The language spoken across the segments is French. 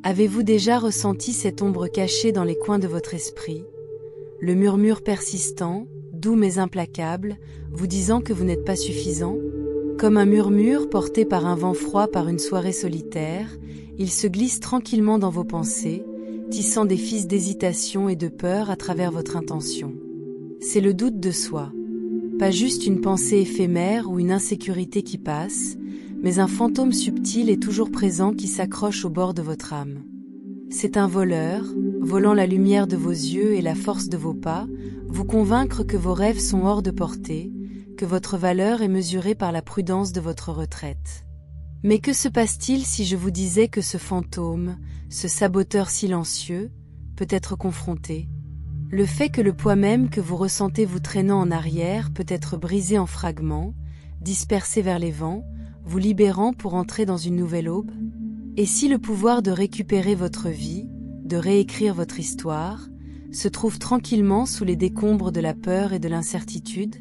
Avez-vous déjà ressenti cette ombre cachée dans les coins de votre esprit? Le murmure persistant, doux mais implacable, vous disant que vous n'êtes pas suffisant? Comme un murmure porté par un vent froid par une soirée solitaire, il se glisse tranquillement dans vos pensées, tissant des fils d'hésitation et de peur à travers votre intention. C'est le doute de soi. Pas juste une pensée éphémère ou une insécurité qui passe, mais un fantôme subtil et toujours présent qui s'accroche au bord de votre âme. C'est un voleur, volant la lumière de vos yeux et la force de vos pas, vous convaincre que vos rêves sont hors de portée, que votre valeur est mesurée par la prudence de votre retraite. Mais que se passe-t-il si je vous disais que ce fantôme, ce saboteur silencieux, peut être confronté? Le fait que le poids même que vous ressentez vous traînant en arrière peut être brisé en fragments, dispersé vers les vents, vous libérant pour entrer dans une nouvelle aube? Et si le pouvoir de récupérer votre vie, de réécrire votre histoire, se trouve tranquillement sous les décombres de la peur et de l'incertitude?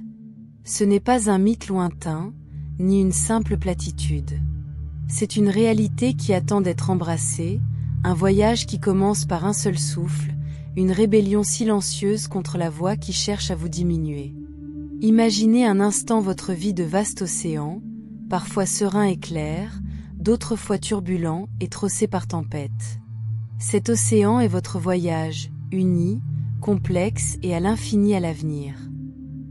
Ce n'est pas un mythe lointain, ni une simple platitude. C'est une réalité qui attend d'être embrassée, un voyage qui commence par un seul souffle, une rébellion silencieuse contre la voix qui cherche à vous diminuer. Imaginez un instant votre vie de vaste océan, parfois serein et clair, d'autres fois turbulent et troussé par tempêtes. Cet océan est votre voyage, uni, complexe et à l'infini à l'avenir.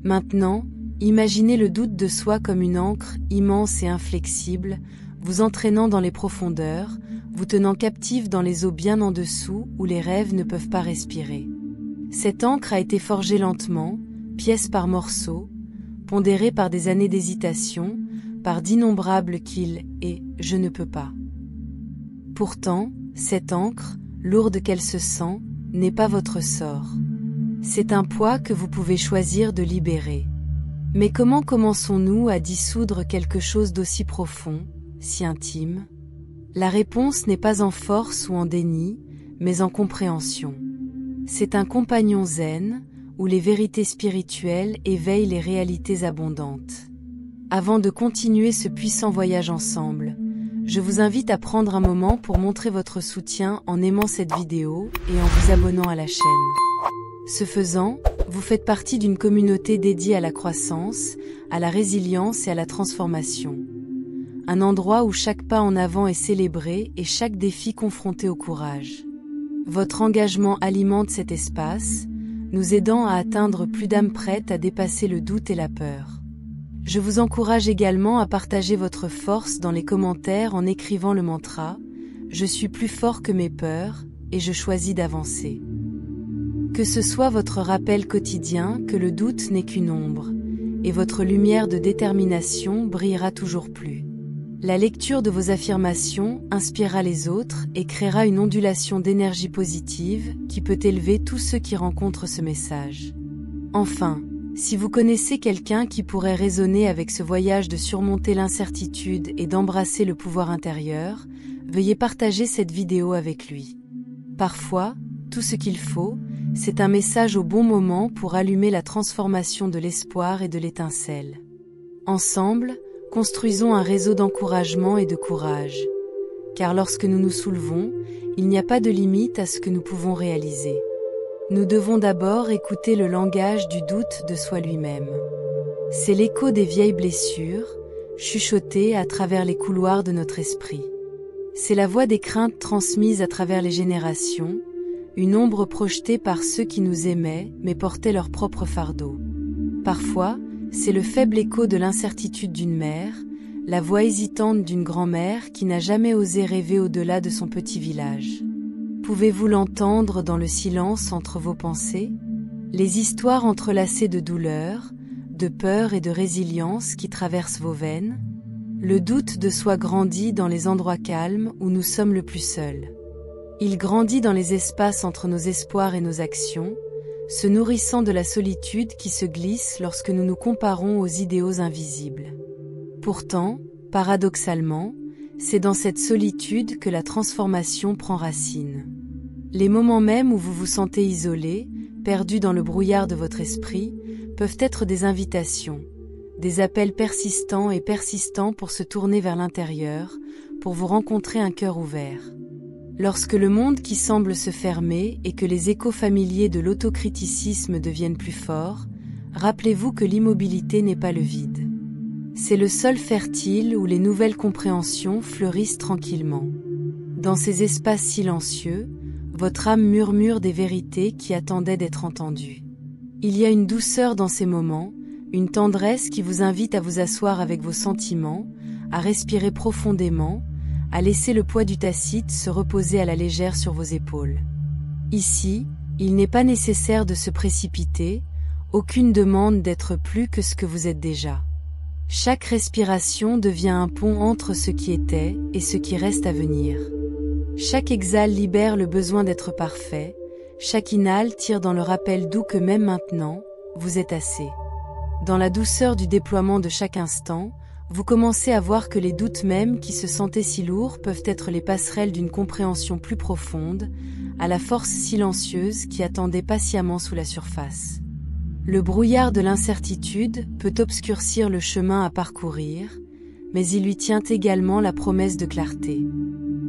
Maintenant, imaginez le doute de soi comme une ancre immense et inflexible, vous entraînant dans les profondeurs, vous tenant captive dans les eaux bien en dessous où les rêves ne peuvent pas respirer. Cette ancre a été forgée lentement, pièce par morceau, pondérée par des années d'hésitation, par d'innombrables qu'il et je ne peux pas. Pourtant, cette ancre, lourde qu'elle se sent, n'est pas votre sort. C'est un poids que vous pouvez choisir de libérer. Mais comment commençons-nous à dissoudre quelque chose d'aussi profond, si intime? La réponse n'est pas en force ou en déni, mais en compréhension. C'est un compagnon zen, où les vérités spirituelles éveillent les réalités abondantes. Avant de continuer ce puissant voyage ensemble, je vous invite à prendre un moment pour montrer votre soutien en aimant cette vidéo et en vous abonnant à la chaîne. Ce faisant, vous faites partie d'une communauté dédiée à la croissance, à la résilience et à la transformation. Un endroit où chaque pas en avant est célébré et chaque défi confronté au courage. Votre engagement alimente cet espace, nous aidant à atteindre plus d'âmes prêtes à dépasser le doute et la peur. Je vous encourage également à partager votre force dans les commentaires en écrivant le mantra « Je suis plus fort que mes peurs et je choisis d'avancer ». Que ce soit votre rappel quotidien que le doute n'est qu'une ombre, et votre lumière de détermination brillera toujours plus. La lecture de vos affirmations inspirera les autres et créera une ondulation d'énergie positive qui peut élever tous ceux qui rencontrent ce message. Enfin, si vous connaissez quelqu'un qui pourrait résonner avec ce voyage de surmonter l'incertitude et d'embrasser le pouvoir intérieur, veuillez partager cette vidéo avec lui. Parfois, tout ce qu'il faut, c'est un message au bon moment pour allumer la transformation de l'espoir et de l'étincelle. Ensemble, construisons un réseau d'encouragement et de courage. Car lorsque nous nous soulevons, il n'y a pas de limite à ce que nous pouvons réaliser. Nous devons d'abord écouter le langage du doute de soi lui-même. C'est l'écho des vieilles blessures, chuchotées à travers les couloirs de notre esprit. C'est la voix des craintes transmises à travers les générations, une ombre projetée par ceux qui nous aimaient mais portaient leur propre fardeau. Parfois, c'est le faible écho de l'incertitude d'une mère, la voix hésitante d'une grand-mère qui n'a jamais osé rêver au-delà de son petit village. Pouvez-vous l'entendre dans le silence entre vos pensées? Les histoires entrelacées de douleur, de peur et de résilience qui traversent vos veines? Le doute de soi grandit dans les endroits calmes où nous sommes le plus seuls. Il grandit dans les espaces entre nos espoirs et nos actions, se nourrissant de la solitude qui se glisse lorsque nous nous comparons aux idéaux invisibles. Pourtant, paradoxalement, c'est dans cette solitude que la transformation prend racine. Les moments même où vous vous sentez isolé, perdu dans le brouillard de votre esprit, peuvent être des invitations, des appels persistants et persistants pour se tourner vers l'intérieur, pour vous rencontrer un cœur ouvert. Lorsque le monde qui semble se fermer et que les échos familiers de l'autocriticisme deviennent plus forts, rappelez-vous que l'immobilité n'est pas le vide. C'est le sol fertile où les nouvelles compréhensions fleurissent tranquillement. Dans ces espaces silencieux, votre âme murmure des vérités qui attendaient d'être entendues. Il y a une douceur dans ces moments, une tendresse qui vous invite à vous asseoir avec vos sentiments, à respirer profondément, à laisser le poids du tacite se reposer à la légère sur vos épaules. Ici, il n'est pas nécessaire de se précipiter, aucune demande d'être plus que ce que vous êtes déjà. Chaque respiration devient un pont entre ce qui était et ce qui reste à venir. Chaque exhale libère le besoin d'être parfait, chaque inhale tire dans le rappel doux que même maintenant, vous êtes assez. Dans la douceur du déploiement de chaque instant, vous commencez à voir que les doutes même qui se sentaient si lourds peuvent être les passerelles d'une compréhension plus profonde, à la force silencieuse qui attendait patiemment sous la surface. Le brouillard de l'incertitude peut obscurcir le chemin à parcourir, mais il lui tient également la promesse de clarté.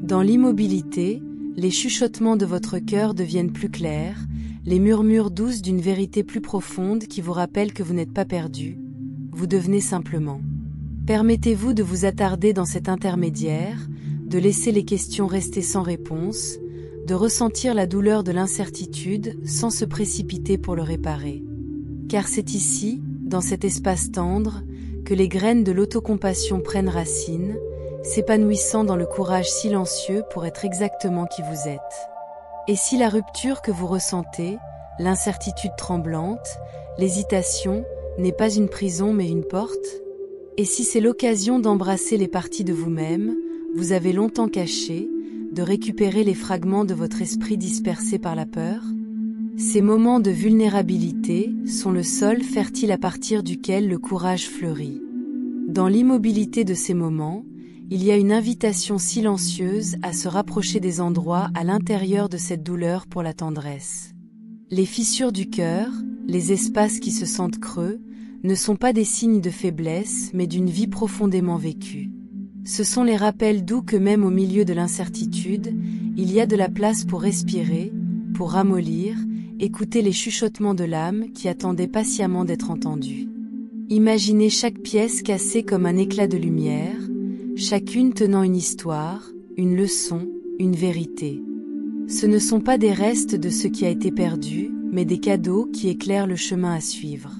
Dans l'immobilité, les chuchotements de votre cœur deviennent plus clairs, les murmures douces d'une vérité plus profonde qui vous rappellent que vous n'êtes pas perdu, vous devenez simplement. Permettez-vous de vous attarder dans cet intermédiaire, de laisser les questions rester sans réponse, de ressentir la douleur de l'incertitude sans se précipiter pour le réparer. Car c'est ici, dans cet espace tendre, que les graines de l'autocompassion prennent racine, s'épanouissant dans le courage silencieux pour être exactement qui vous êtes. Et si la rupture que vous ressentez, l'incertitude tremblante, l'hésitation, n'est pas une prison mais une porte ? Et si c'est l'occasion d'embrasser les parties de vous-même, vous avez longtemps cachées, de récupérer les fragments de votre esprit dispersés par la peur ? Ces moments de vulnérabilité sont le sol fertile à partir duquel le courage fleurit. Dans l'immobilité de ces moments, il y a une invitation silencieuse à se rapprocher des endroits à l'intérieur de cette douleur pour la tendresse. Les fissures du cœur, les espaces qui se sentent creux, ne sont pas des signes de faiblesse mais d'une vie profondément vécue. Ce sont les rappels doux que même au milieu de l'incertitude, il y a de la place pour respirer, pour ramollir, écouter les chuchotements de l'âme qui attendaient patiemment d'être entendus. Imaginez chaque pièce cassée comme un éclat de lumière, chacune tenant une histoire, une leçon, une vérité. Ce ne sont pas des restes de ce qui a été perdu, mais des cadeaux qui éclairent le chemin à suivre.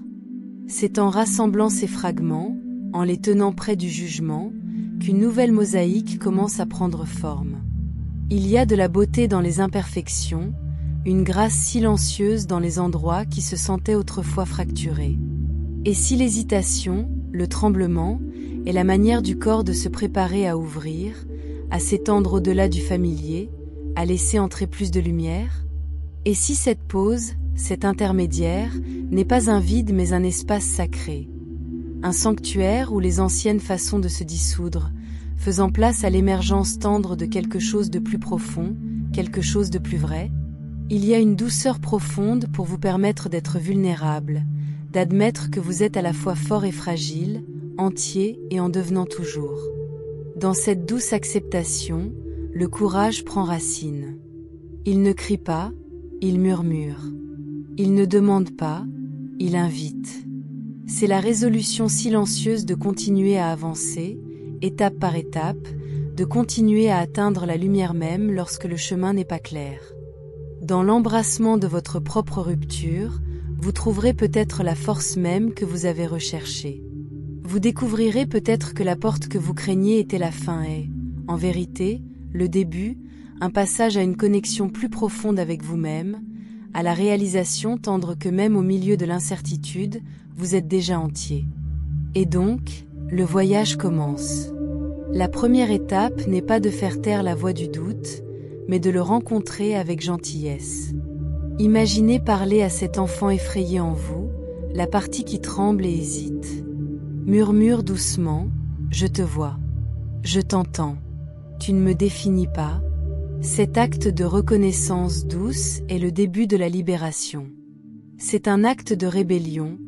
C'est en rassemblant ces fragments, en les tenant près du jugement, qu'une nouvelle mosaïque commence à prendre forme. Il y a de la beauté dans les imperfections, une grâce silencieuse dans les endroits qui se sentaient autrefois fracturés. Et si l'hésitation, le tremblement, est la manière du corps de se préparer à ouvrir, à s'étendre au-delà du familier, à laisser entrer plus de lumière ? Et si cette pause, cet intermédiaire, n'est pas un vide mais un espace sacré, un sanctuaire où les anciennes façons de se dissoudre, faisant place à l'émergence tendre de quelque chose de plus profond, quelque chose de plus vrai ? Il y a une douceur profonde pour vous permettre d'être vulnérable, d'admettre que vous êtes à la fois fort et fragile, entier et en devenant toujours. Dans cette douce acceptation, le courage prend racine. Il ne crie pas, il murmure. Il ne demande pas, il invite. C'est la résolution silencieuse de continuer à avancer, étape par étape, de continuer à atteindre la lumière même lorsque le chemin n'est pas clair. Dans l'embrassement de votre propre rupture, vous trouverez peut-être la force même que vous avez recherchée. Vous découvrirez peut-être que la porte que vous craignez était la fin et, en vérité, le début, un passage à une connexion plus profonde avec vous-même, à la réalisation tendre que même au milieu de l'incertitude, vous êtes déjà entier. Et donc, le voyage commence. La première étape n'est pas de faire taire la voix du doute, mais de le rencontrer avec gentillesse. Imaginez parler à cet enfant effrayé en vous, la partie qui tremble et hésite. Murmure doucement, « Je te vois. Je t'entends. Tu ne me définis pas. » Cet acte de reconnaissance douce est le début de la libération. C'est un acte de rébellion,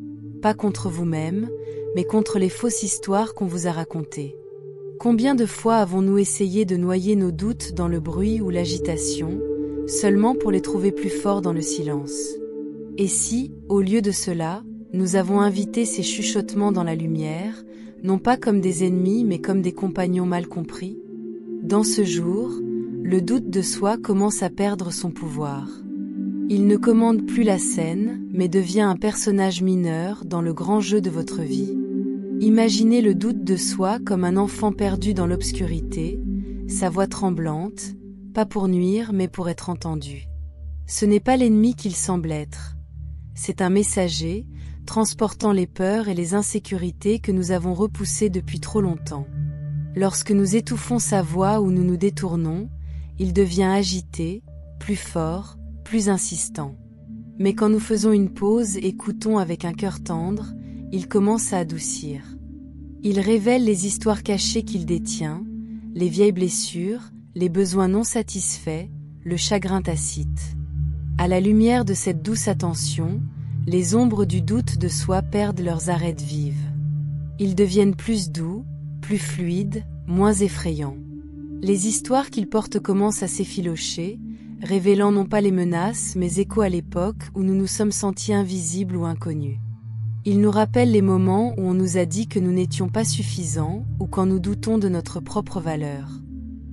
pas contre vous-même, mais contre les fausses histoires qu'on vous a racontées. Combien de fois avons-nous essayé de noyer nos doutes dans le bruit ou l'agitation, seulement pour les trouver plus forts dans le silence? Et si, au lieu de cela, nous avons invité ces chuchotements dans la lumière, non pas comme des ennemis mais comme des compagnons mal compris? Dans ce jour, le doute de soi commence à perdre son pouvoir. Il ne commande plus la scène, mais devient un personnage mineur dans le grand jeu de votre vie. Imaginez le doute de soi comme un enfant perdu dans l'obscurité, sa voix tremblante, pas pour nuire mais pour être entendu. Ce n'est pas l'ennemi qu'il semble être. C'est un messager, transportant les peurs et les insécurités que nous avons repoussées depuis trop longtemps. Lorsque nous étouffons sa voix ou nous nous détournons, il devient agité, plus fort, plus insistant. Mais quand nous faisons une pause et écoutons avec un cœur tendre, il commence à adoucir. Il révèle les histoires cachées qu'il détient, les vieilles blessures, les besoins non satisfaits, le chagrin tacite. À la lumière de cette douce attention, les ombres du doute de soi perdent leurs arêtes vives. Ils deviennent plus doux, plus fluides, moins effrayants. Les histoires qu'il porte commencent à s'effilocher, révélant non pas les menaces, mais écho à l'époque où nous nous sommes sentis invisibles ou inconnus. Il nous rappelle les moments où on nous a dit que nous n'étions pas suffisants ou quand nous doutons de notre propre valeur.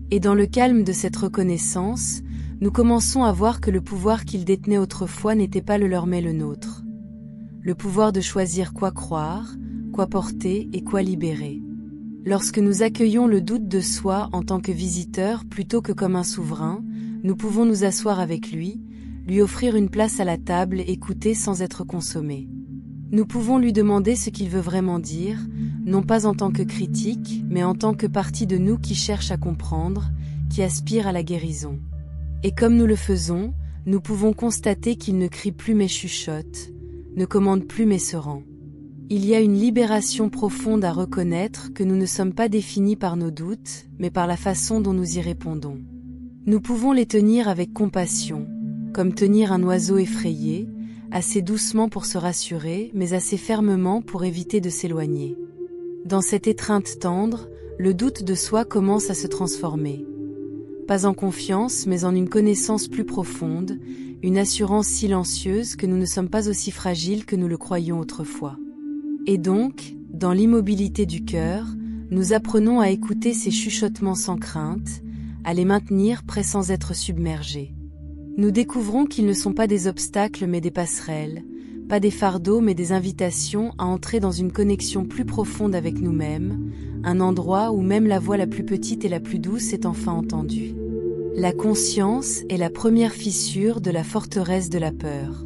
Et dans le calme de cette reconnaissance, nous commençons à voir que le pouvoir qu'ils détenaient autrefois n'était pas le leur mais le nôtre. Le pouvoir de choisir quoi croire, quoi porter et quoi libérer. Lorsque nous accueillons le doute de soi en tant que visiteur plutôt que comme un souverain, nous pouvons nous asseoir avec lui, lui offrir une place à la table et écouter sans être consommés. Nous pouvons lui demander ce qu'il veut vraiment dire, non pas en tant que critique, mais en tant que partie de nous qui cherche à comprendre, qui aspire à la guérison. Et comme nous le faisons, nous pouvons constater qu'il ne crie plus mais chuchote, ne commande plus mais se rend. Il y a une libération profonde à reconnaître que nous ne sommes pas définis par nos doutes, mais par la façon dont nous y répondons. Nous pouvons les tenir avec compassion, comme tenir un oiseau effrayé, assez doucement pour se rassurer, mais assez fermement pour éviter de s'éloigner. Dans cette étreinte tendre, le doute de soi commence à se transformer. Pas en confiance, mais en une connaissance plus profonde, une assurance silencieuse que nous ne sommes pas aussi fragiles que nous le croyions autrefois. Et donc, dans l'immobilité du cœur, nous apprenons à écouter ces chuchotements sans crainte, à les maintenir prêts sans être submergés. Nous découvrons qu'ils ne sont pas des obstacles mais des passerelles, pas des fardeaux mais des invitations à entrer dans une connexion plus profonde avec nous-mêmes, un endroit où même la voix la plus petite et la plus douce est enfin entendue. La conscience est la première fissure de la forteresse de la peur.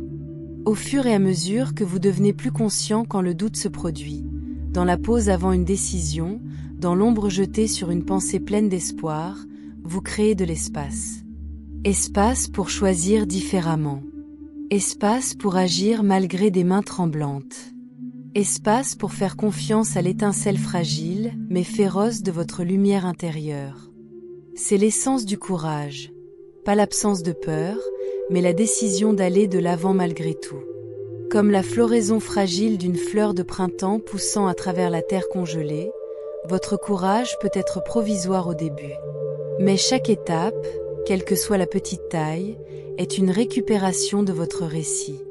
Au fur et à mesure que vous devenez plus conscient quand le doute se produit, dans la pause avant une décision, dans l'ombre jetée sur une pensée pleine d'espoir, vous créez de l'espace. Espace pour choisir différemment. Espace pour agir malgré des mains tremblantes. Espace pour faire confiance à l'étincelle fragile, mais féroce de votre lumière intérieure. C'est l'essence du courage. Pas l'absence de peur, mais la décision d'aller de l'avant malgré tout. Comme la floraison fragile d'une fleur de printemps poussant à travers la terre congelée, votre courage peut être provisoire au début. Mais chaque étape, quelle que soit la petite taille, est une récupération de votre récit.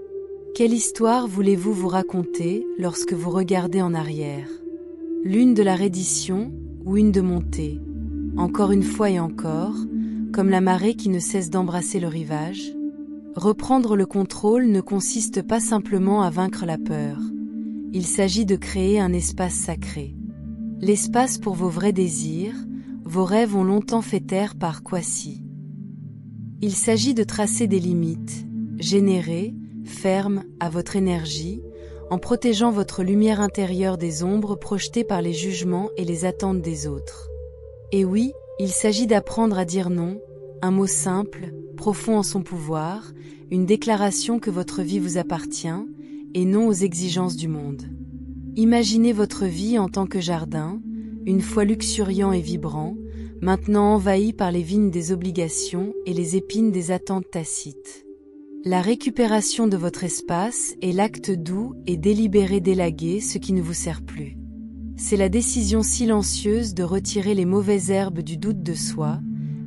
Quelle histoire voulez-vous vous raconter lorsque vous regardez en arrière? L'une de la reddition ou une de montée? Encore une fois et encore, comme la marée qui ne cesse d'embrasser le rivage? Reprendre le contrôle ne consiste pas simplement à vaincre la peur. Il s'agit de créer un espace sacré. L'espace pour vos vrais désirs, vos rêves ont longtemps fait taire par Kwasi. Il s'agit de tracer des limites, générées, fermes, à votre énergie, en protégeant votre lumière intérieure des ombres projetées par les jugements et les attentes des autres. Et oui, il s'agit d'apprendre à dire non, un mot simple, profond en son pouvoir, une déclaration que votre vie vous appartient, et non aux exigences du monde. Imaginez votre vie en tant que jardin, une fois luxuriant et vibrant, maintenant envahi par les vignes des obligations et les épines des attentes tacites. La récupération de votre espace est l'acte doux et délibéré d'élaguer ce qui ne vous sert plus. C'est la décision silencieuse de retirer les mauvaises herbes du doute de soi,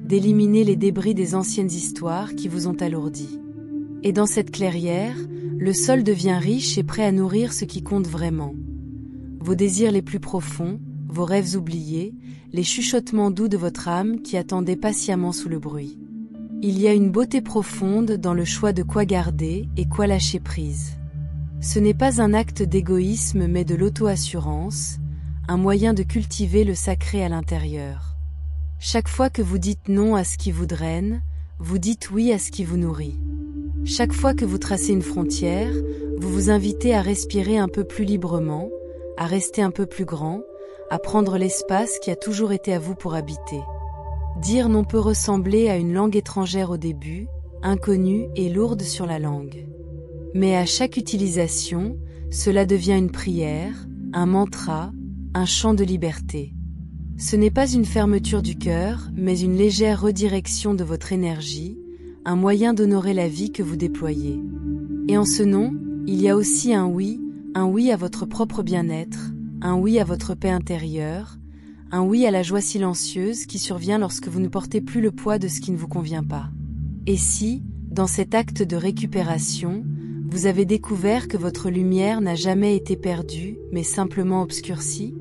d'éliminer les débris des anciennes histoires qui vous ont alourdi. Et dans cette clairière, le sol devient riche et prêt à nourrir ce qui compte vraiment. Vos désirs les plus profonds, vos rêves oubliés, les chuchotements doux de votre âme qui attendaient patiemment sous le bruit. Il y a une beauté profonde dans le choix de quoi garder et quoi lâcher prise. Ce n'est pas un acte d'égoïsme mais de l'auto-assurance, un moyen de cultiver le sacré à l'intérieur. Chaque fois que vous dites non à ce qui vous draine, vous dites oui à ce qui vous nourrit. Chaque fois que vous tracez une frontière, vous vous invitez à respirer un peu plus librement, à rester un peu plus grand, à prendre l'espace qui a toujours été à vous pour habiter. Dire non peut ressembler à une langue étrangère au début, inconnue et lourde sur la langue. Mais à chaque utilisation, cela devient une prière, un mantra, un chant de liberté. Ce n'est pas une fermeture du cœur, mais une légère redirection de votre énergie, un moyen d'honorer la vie que vous déployez. Et en ce non, il y a aussi un oui à votre propre bien-être, un oui à votre paix intérieure, un oui à la joie silencieuse qui survient lorsque vous ne portez plus le poids de ce qui ne vous convient pas. Et si, dans cet acte de récupération, vous avez découvert que votre lumière n'a jamais été perdue, mais simplement obscurcie?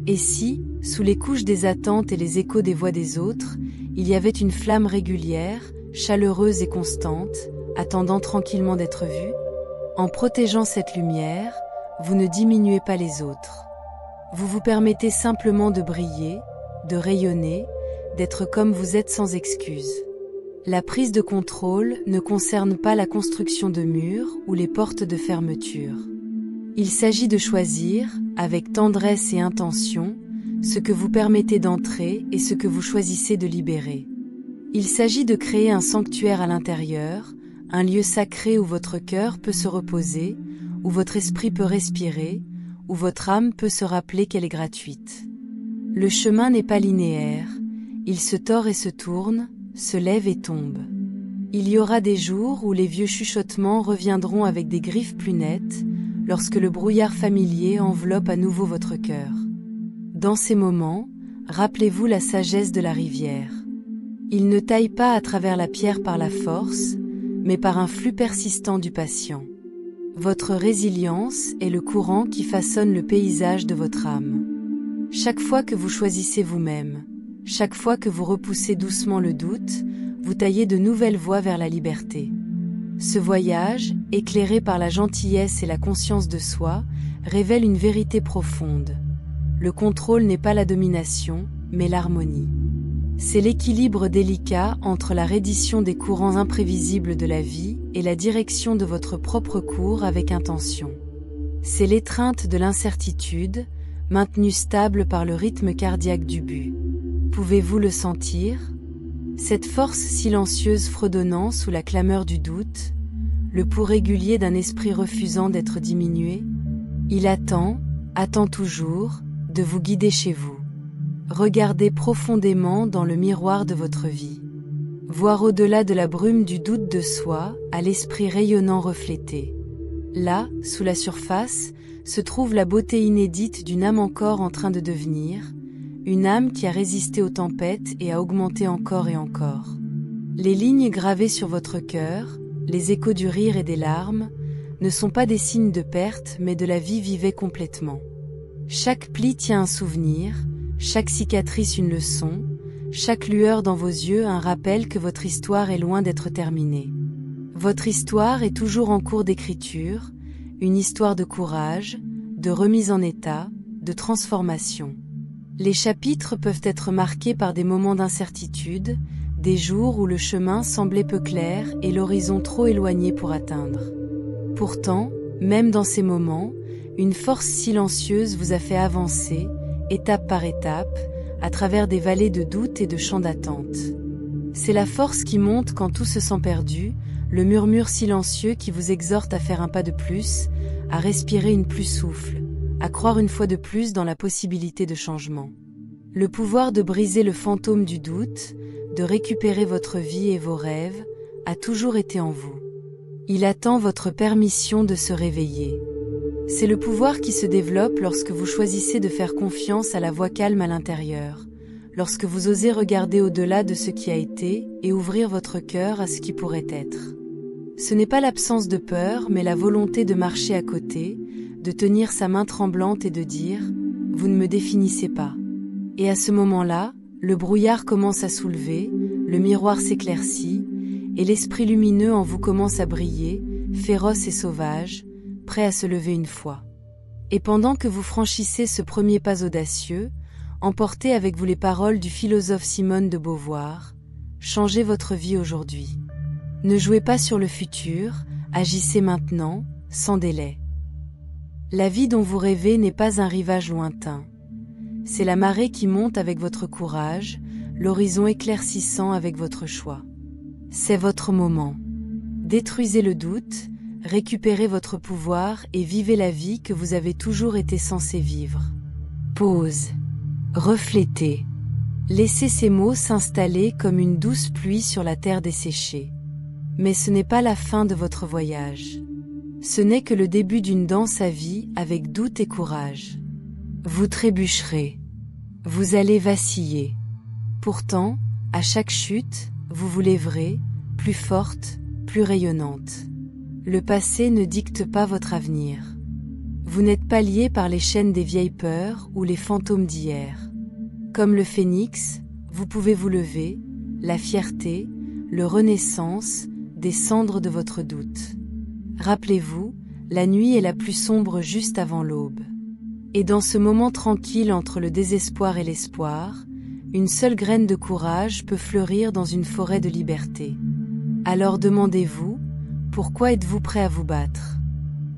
Et si, sous les couches des attentes et les échos des voix des autres, il y avait une flamme régulière, chaleureuse et constante, attendant tranquillement d'être vue? En protégeant cette lumière, vous ne diminuez pas les autres. Vous vous permettez simplement de briller, de rayonner, d'être comme vous êtes sans excuse. La prise de contrôle ne concerne pas la construction de murs ou les portes de fermeture. Il s'agit de choisir, avec tendresse et intention, ce que vous permettez d'entrer et ce que vous choisissez de libérer. Il s'agit de créer un sanctuaire à l'intérieur, un lieu sacré où votre cœur peut se reposer, où votre esprit peut respirer, où votre âme peut se rappeler qu'elle est gratuite. Le chemin n'est pas linéaire, il se tord et se tourne, se lève et tombe. Il y aura des jours où les vieux chuchotements reviendront avec des griffes plus nettes, lorsque le brouillard familier enveloppe à nouveau votre cœur. Dans ces moments, rappelez-vous la sagesse de la rivière. Il ne taille pas à travers la pierre par la force, mais par un flux persistant du patient. Votre résilience est le courant qui façonne le paysage de votre âme. Chaque fois que vous choisissez vous-même, chaque fois que vous repoussez doucement le doute, vous taillez de nouvelles voies vers la liberté. Ce voyage, éclairé par la gentillesse et la conscience de soi, révèle une vérité profonde. Le contrôle n'est pas la domination, mais l'harmonie. C'est l'équilibre délicat entre la reddition des courants imprévisibles de la vie et la direction de votre propre cours avec intention. C'est l'étreinte de l'incertitude, maintenue stable par le rythme cardiaque du but. Pouvez-vous le sentir? Cette force silencieuse fredonnant sous la clameur du doute, le pouls régulier d'un esprit refusant d'être diminué? Il attend toujours, de vous guider chez vous. Regardez profondément dans le miroir de votre vie. Voir au-delà de la brume du doute de soi, à l'esprit rayonnant reflété. Là, sous la surface, se trouve la beauté inédite d'une âme encore en train de devenir, une âme qui a résisté aux tempêtes et a augmenté encore et encore. Les lignes gravées sur votre cœur, les échos du rire et des larmes, ne sont pas des signes de perte mais de la vie vivée complètement. Chaque pli tient un souvenir, chaque cicatrice une leçon, chaque lueur dans vos yeux un rappel que votre histoire est loin d'être terminée. Votre histoire est toujours en cours d'écriture, une histoire de courage, de remise en état, de transformation. Les chapitres peuvent être marqués par des moments d'incertitude, des jours où le chemin semblait peu clair et l'horizon trop éloigné pour atteindre. Pourtant, même dans ces moments, une force silencieuse vous a fait avancer, étape par étape, à travers des vallées de doute et de champs d'attente. C'est la force qui monte quand tout se sent perdu, le murmure silencieux qui vous exhorte à faire un pas de plus, à respirer une plus souffle, à croire une fois de plus dans la possibilité de changement. Le pouvoir de briser le fantôme du doute, de récupérer votre vie et vos rêves, a toujours été en vous. Il attend votre permission de se réveiller. C'est le pouvoir qui se développe lorsque vous choisissez de faire confiance à la voix calme à l'intérieur, lorsque vous osez regarder au-delà de ce qui a été et ouvrir votre cœur à ce qui pourrait être. Ce n'est pas l'absence de peur, mais la volonté de marcher à côté, de tenir sa main tremblante et de dire « Vous ne me définissez pas ». Et à ce moment-là, le brouillard commence à soulever, le miroir s'éclaircit, et l'esprit lumineux en vous commence à briller, féroce et sauvage, prêt à se lever une fois. Et pendant que vous franchissez ce premier pas audacieux, emportez avec vous les paroles du philosophe Simone de Beauvoir, « Changez votre vie aujourd'hui ». Ne jouez pas sur le futur, agissez maintenant, sans délai. La vie dont vous rêvez n'est pas un rivage lointain. C'est la marée qui monte avec votre courage, l'horizon éclaircissant avec votre choix. C'est votre moment. Détruisez le doute, récupérez votre pouvoir et vivez la vie que vous avez toujours été censé vivre. Pause. Reflétez. Laissez ces mots s'installer comme une douce pluie sur la terre desséchée. Mais ce n'est pas la fin de votre voyage. Ce n'est que le début d'une danse à vie avec doute et courage. Vous trébucherez. Vous allez vaciller. Pourtant, à chaque chute, vous vous lèverez, plus forte, plus rayonnante. Le passé ne dicte pas votre avenir. Vous n'êtes pas lié par les chaînes des vieilles peurs ou les fantômes d'hier. Comme le phénix, vous pouvez vous lever, la fierté, le renaissance, des cendres de votre doute. Rappelez-vous, la nuit est la plus sombre juste avant l'aube. Et dans ce moment tranquille entre le désespoir et l'espoir, une seule graine de courage peut fleurir dans une forêt de liberté. Alors demandez-vous, pourquoi êtes-vous prêt à vous battre?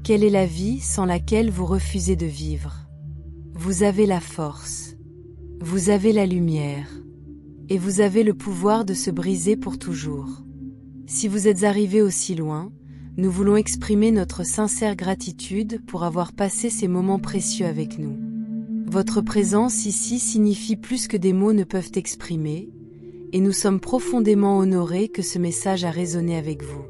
Quelle est la vie sans laquelle vous refusez de vivre? Vous avez la force. Vous avez la lumière. Et vous avez le pouvoir de se briser pour toujours. Si vous êtes arrivé aussi loin, nous voulons exprimer notre sincère gratitude pour avoir passé ces moments précieux avec nous. Votre présence ici signifie plus que des mots ne peuvent exprimer, et nous sommes profondément honorés que ce message a résonné avec vous.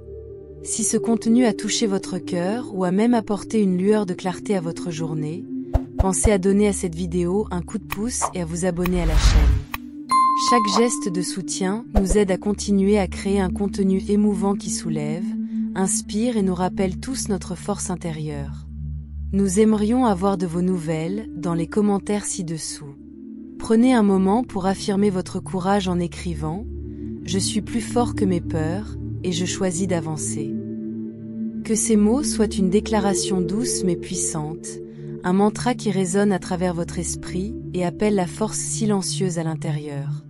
Si ce contenu a touché votre cœur ou a même apporté une lueur de clarté à votre journée, pensez à donner à cette vidéo un coup de pouce et à vous abonner à la chaîne. Chaque geste de soutien nous aide à continuer à créer un contenu émouvant qui soulève, inspire et nous rappelle tous notre force intérieure. Nous aimerions avoir de vos nouvelles dans les commentaires ci-dessous. Prenez un moment pour affirmer votre courage en écrivant « Je suis plus fort que mes peurs et je choisis d'avancer ». Que ces mots soient une déclaration douce mais puissante, un mantra qui résonne à travers votre esprit et appelle la force silencieuse à l'intérieur.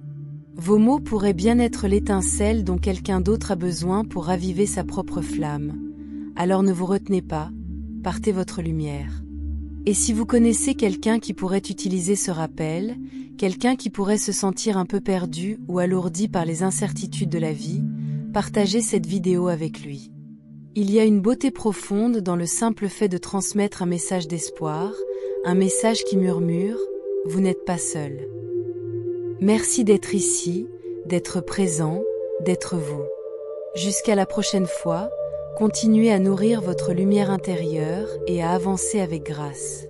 Vos mots pourraient bien être l'étincelle dont quelqu'un d'autre a besoin pour raviver sa propre flamme. Alors ne vous retenez pas, partez votre lumière. Et si vous connaissez quelqu'un qui pourrait utiliser ce rappel, quelqu'un qui pourrait se sentir un peu perdu ou alourdi par les incertitudes de la vie, partagez cette vidéo avec lui. Il y a une beauté profonde dans le simple fait de transmettre un message d'espoir, un message qui murmure « Vous n'êtes pas seul ». Merci d'être ici, d'être présent, d'être vous. Jusqu'à la prochaine fois, continuez à nourrir votre lumière intérieure et à avancer avec grâce.